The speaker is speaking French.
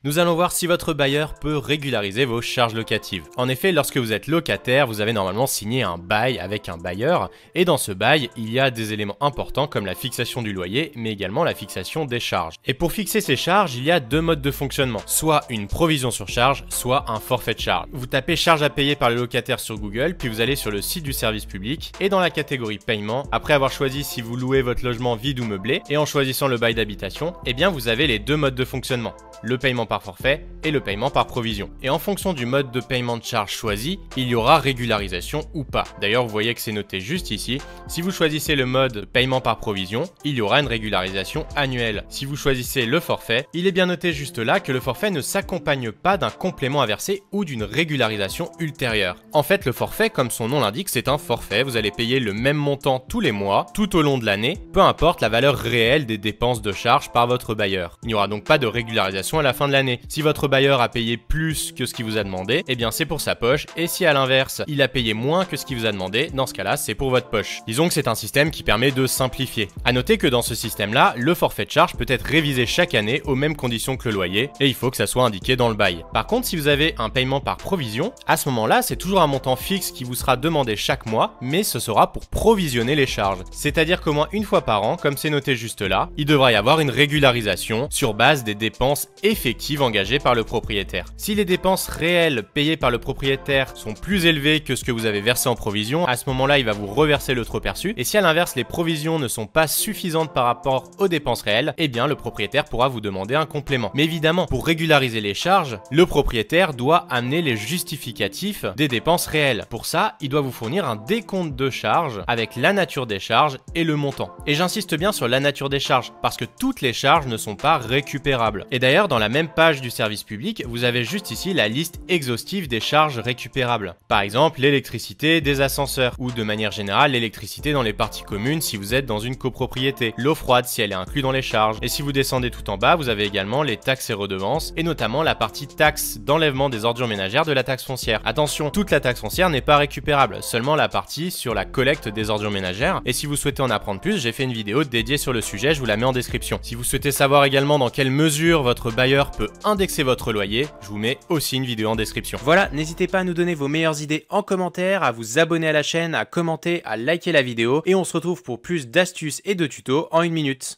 Nous allons voir si votre bailleur peut régulariser vos charges locatives. En effet, lorsque vous êtes locataire, vous avez normalement signé un bail avec un bailleur, et dans ce bail, il y a des éléments importants comme la fixation du loyer, mais également la fixation des charges. Et pour fixer ces charges, il y a deux modes de fonctionnement, soit une provision sur charge, soit un forfait de charge. Vous tapez charges à payer par le locataire sur Google, puis vous allez sur le site du service public, et dans la catégorie paiement, après avoir choisi si vous louez votre logement vide ou meublé, et en choisissant le bail d'habitation, eh bien vous avez les deux modes de fonctionnement, le paiement par forfait et le paiement par provision. Et en fonction du mode de paiement de charge choisi, il y aura régularisation ou pas. D'ailleurs, vous voyez que c'est noté juste ici. Si vous choisissez le mode paiement par provision, il y aura une régularisation annuelle. Si vous choisissez le forfait, il est bien noté juste là que le forfait ne s'accompagne pas d'un complément à verser ou d'une régularisation ultérieure. En fait, le forfait, comme son nom l'indique, c'est un forfait. Vous allez payer le même montant tous les mois, tout au long de l'année, peu importe la valeur réelle des dépenses de charge par votre bailleur. Il n'y aura donc pas de régularisation à la fin de l'année. Si votre bailleur a payé plus que ce qu'il vous a demandé, eh bien c'est pour sa poche, et si à l'inverse, il a payé moins que ce qu'il vous a demandé, dans ce cas-là, c'est pour votre poche. Disons que c'est un système qui permet de simplifier. À noter que dans ce système-là, le forfait de charge peut être révisé chaque année aux mêmes conditions que le loyer, et il faut que ça soit indiqué dans le bail. Par contre, si vous avez un paiement par provision, à ce moment-là, c'est toujours un montant fixe qui vous sera demandé chaque mois, mais ce sera pour provisionner les charges. C'est-à-dire qu'au moins une fois par an, comme c'est noté juste là, il devra y avoir une régularisation sur base des dépenses effectives engagées par le propriétaire. Si les dépenses réelles payées par le propriétaire sont plus élevées que ce que vous avez versé en provision, à ce moment-là, il va vous reverser le trop perçu. Et si à l'inverse, les provisions ne sont pas suffisantes par rapport aux dépenses réelles, eh bien le propriétaire pourra vous demander un complément. Mais évidemment, pour régulariser les charges, le propriétaire doit amener les justificatifs des dépenses réelles. Pour ça, il doit vous fournir un décompte de charges avec la nature des charges et le montant. Et j'insiste bien sur la nature des charges, parce que toutes les charges ne sont pas récupérables. Et d'ailleurs, dans la même page du service public, vous avez juste ici la liste exhaustive des charges récupérables. Par exemple, l'électricité des ascenseurs, ou de manière générale, l'électricité dans les parties communes si vous êtes dans une copropriété, l'eau froide si elle est inclue dans les charges. Et si vous descendez tout en bas, vous avez également les taxes et redevances, et notamment la partie taxe d'enlèvement des ordures ménagères de la taxe foncière. Attention, toute la taxe foncière n'est pas récupérable, seulement la partie sur la collecte des ordures ménagères. Et si vous souhaitez en apprendre plus, j'ai fait une vidéo dédiée sur le sujet, je vous la mets en description. Si vous souhaitez savoir également dans quelle mesure votre bailleur peut indexer votre loyer, je vous mets aussi une vidéo en description. Voilà, n'hésitez pas à nous donner vos meilleures idées en commentaire, à vous abonner à la chaîne, à commenter, à liker la vidéo, et on se retrouve pour plus d'astuces et de tutos en une minute.